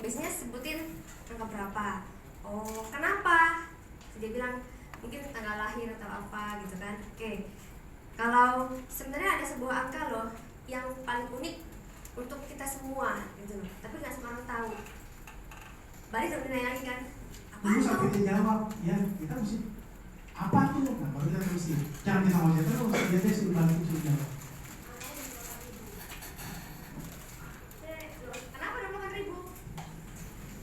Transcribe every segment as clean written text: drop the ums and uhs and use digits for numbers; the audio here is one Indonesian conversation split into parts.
biasanya sebutin angka berapa. Oh, kenapa? Dia bilang mungkin tanggal lahir atau apa gitu kan. Oke. Kalau sebenarnya ada sebuah angka loh yang paling unik untuk kita semua gitu loh, tapi nggak semua orang tahu. Balik terus nanya lagi kan, apa Dulu tuh? sampai dia jawab, ya kita mesti apa tuh? Nah, baru kita mesti jangan kita mau jawab terus, dia sudah bantu sudah jawab. Kenapa 28.000?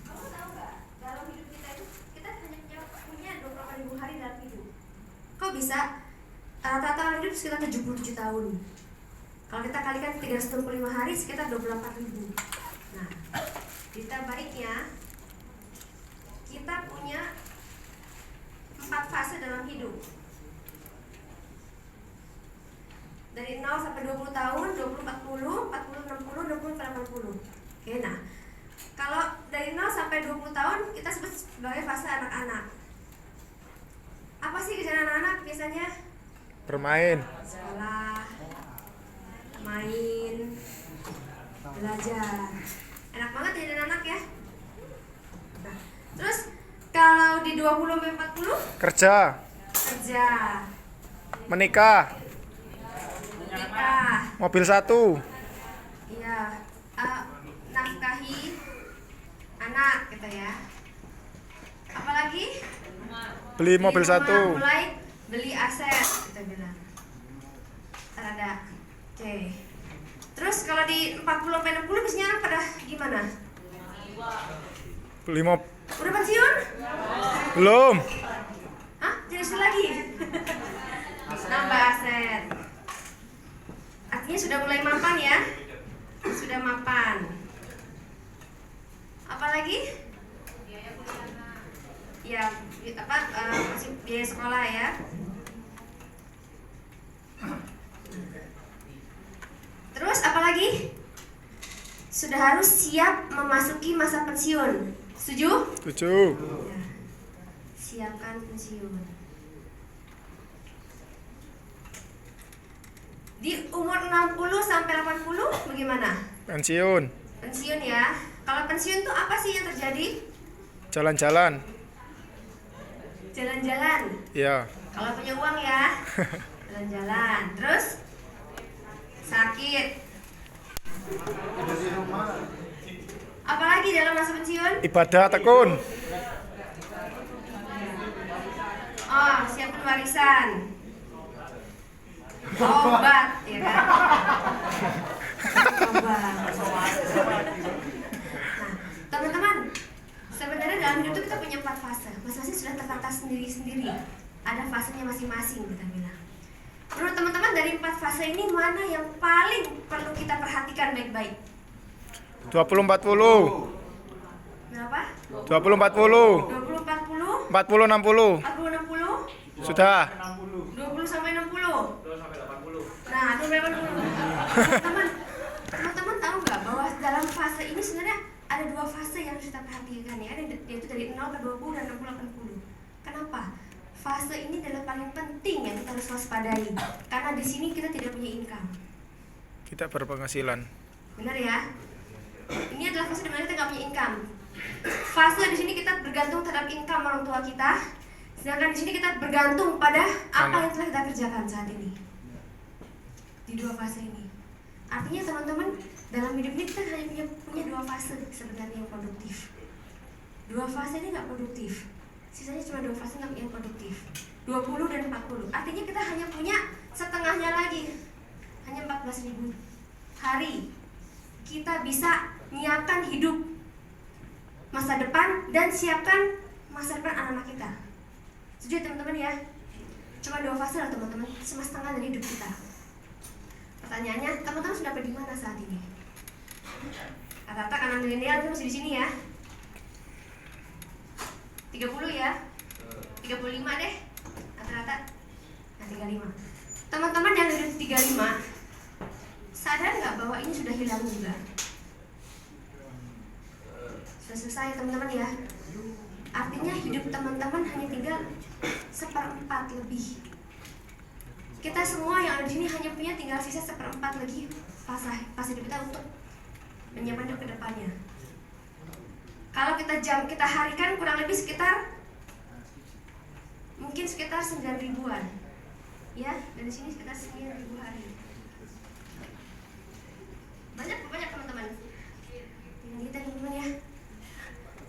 Kamu tahu nggak? Dalam hidup kita itu kita hanya punya 28.000 hari dalam hidup. Kok bisa? Rata-rata hidup sekitar 77 tahun. Kalau kita kalikan 365 hari sekitar 24.000. Nah, kita baiknya kita punya 4 fase dalam hidup. Dari 0 sampai 20 tahun, 20 40, 40 60, 60 ke 80. Oke, nah. Kalau dari 0 sampai 20 tahun kita sebut sebagai fase anak-anak. Apa sih kerjaan anak-anak biasanya? Bermain. Sekolah, main, belajar. Enak banget jadi anak ya. Nah, terus kalau di 20 sampai 40 Kerja. kerja, Menikah. nikah, Mobil 1. iya, nafkahi anak gitu ya. Apalagi Beli mobil di rumah 1. mulai beli aset kita bilang. Ntar ada. Oke. Terus kalau di 40 sampai 60 biasanya orang pada gimana? Beli mobil. Udah pensiun? Belum. Hah? Jadi istri lagi? Nambah aset. Artinya sudah mulai mapan ya? Sudah mapan. Apalagi? Ya, masih biaya sekolah ya. Terus apalagi? Sudah harus siap memasuki masa pensiun. Setuju? 7. Ya. Siapkan pensiun. Di umur 60 sampai 80 bagaimana? Pensiun. Pensiun ya. Kalau pensiun tuh apa sih yang terjadi? Jalan-jalan. Jalan-jalan. Ya. Kalau punya uang ya. Jalan-jalan. Terus sakit. Apalagi dalam masa pensiun? Ibadah tekun. Oh, siapkan warisan. Obat, ya kan? Obat. Nah, teman-teman, sebenarnya dalam hidup itu kita punya 4 fase. Masing-masing sudah tertata sendiri-sendiri. Ada fasenya masing-masing kita bilang. Menurut teman-teman dari 4 fase ini mana yang paling perlu kita perhatikan baik-baik? 20-40. Berapa? 20-40. 20-40? 40-60. 40-60? Sudah. 20 sampai 60? Nah, 20 sampai 60. Teman-teman tahu nggak bahwa dalam fase ini sebenarnya ada 2 fase yang harus kita perhatikan ya, yaitu dari 0 ke 20 dan 60 ke 60. Kenapa? Fase ini adalah paling penting yang kita harus waspadai, karena di sini kita tidak punya income. Kita berpenghasilan. Benar ya? Ini adalah fase dimana kita nggak punya income. Fase di sini kita bergantung terhadap income orang tua kita, sedangkan di sini kita bergantung pada apa yang telah kita kerjakan saat ini. Di 2 fase ini. Artinya teman-teman, dalam hidup ini kita hanya punya 2 fase sebenarnya yang produktif. 2 fase ini nggak produktif. Sisanya cuma 2 fase yang produktif. 20 dan 40. Artinya kita hanya punya setengahnya lagi. Hanya 14.000 hari. Kita bisa menyiapkan hidup masa depan dan siapkan masa depan anak-anak kita. Setuju teman-teman ya? Cuma 2 fase lah teman-teman, cuma setengah dari hidup kita. Pertanyaannya, teman-teman sudah di mana saat ini? Rata-rata kanan milenial itu masih di sini ya. 30 ya. 35 deh. Rata-rata. Nah, 35. Teman-teman yang hidup 35, sadar nggak bahwa ini sudah hilang juga? Sudah selesai teman-teman ya. Artinya hidup teman-teman hanya tinggal 1/4 lebih. Kita semua yang ada di sini hanya punya tinggal sisa 1/4 lagi fase hidup kita untuk menyiapkan hidup ke depannya. Kalau kita harikan kurang lebih sekitar mungkin sekitar 9.000-an. Ya, dari sini sekitar 9.000 hari. Banyak teman-teman. Tinggal kita teman-teman ya.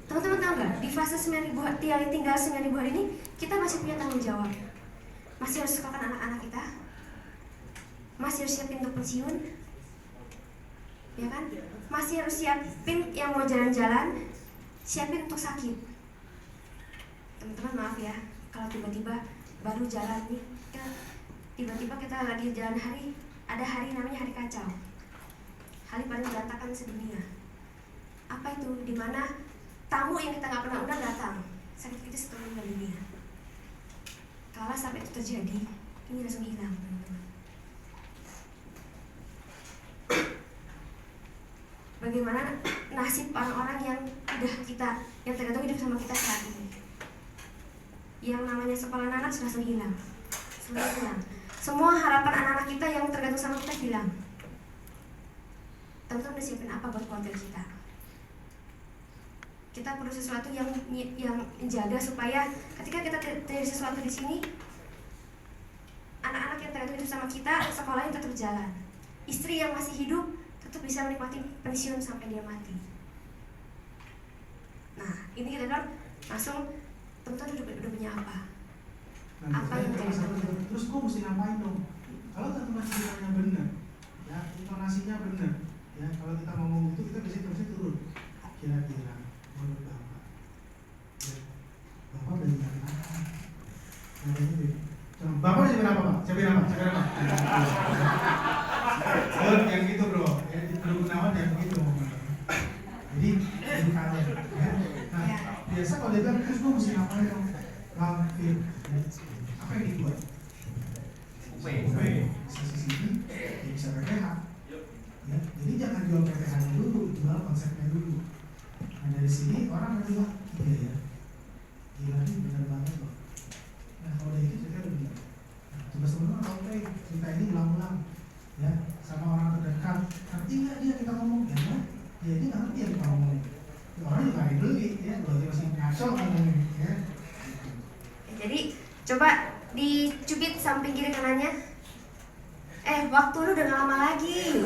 Teman-teman tahu nggak, di fase 9.000 hari, tinggal 9.000 hari ini kita masih punya tanggung jawab. Masih harus sekolahkan anak-anak kita. Masih harus siapin untuk pensiun. Ya kan? Masih harus siapin yang mau jalan-jalan, siapin untuk sakit. Teman-teman maaf ya, kalau tiba-tiba baru jalan nih, tiba-tiba kita lagi jalan hari, ada hari namanya hari kacau, hari paling berantakan sedunia. Apa itu? Dimana tamu yang kita nggak pernah undang datang, sakit kritis untuk meninggal dunia. Kalau sampai itu terjadi, ini langsung hilang, teman-teman. Bagaimana nasib orang-orang yang udah yang tergantung hidup sama kita saat ini? Yang namanya sekolah anak langsung hilang, semua hilang. Semua harapan anak-anak kita yang tergantung sama kita hilang. Teman-teman udah siapin apa buat keluarga kita? Kita perlu sesuatu yang menjaga supaya ketika kita terjadi sesuatu di sini, anak-anak yang tergantung hidup sama kita, sekolahnya tetap jalan. Istri yang masih hidup tetap bisa menikmati pensiun sampai dia mati. Nah, ini kita kan langsung teman-teman udah punya apa? Apa yang terus gue mesti ngapain dong? Kalau teman-teman ceritanya benar, ya intonasinya benar, ya kalau kita ngomong itu kita bisa turun. Kira-kira menurut bapak, ya, bapak dari mana? Bapak dari berapa pak? Siapa nama? Oh, yang gitu bro, ya di Gunawan yang gitu ngomongnya. Jadi kalian, ya. Nah, biasa kalau dia bilang terus gue mesti ngapain dong? Bang, apa yang dibuat? Sisi dia bisa PPH. Ya, jadi jangan jual PPH-nya dulu, jual konsepnya dulu. Nah dari sini orang bilang, iya ya, gila ini benar banget loh. Nah kalau dari itu cerita begini. Nah, tugas teman-teman oke, cerita ini ulang-ulang, ya sama orang terdekat. Ngerti nggak dia kita ngomong? Ya, dia nggak ngerti yang kita ngomongin. Ya, orang juga nggak beli, ya kalau dia masih ngaco ngomongin, ya. Jadi coba dicubit samping kiri kanannya. Waktu lu udah gak lama lagi.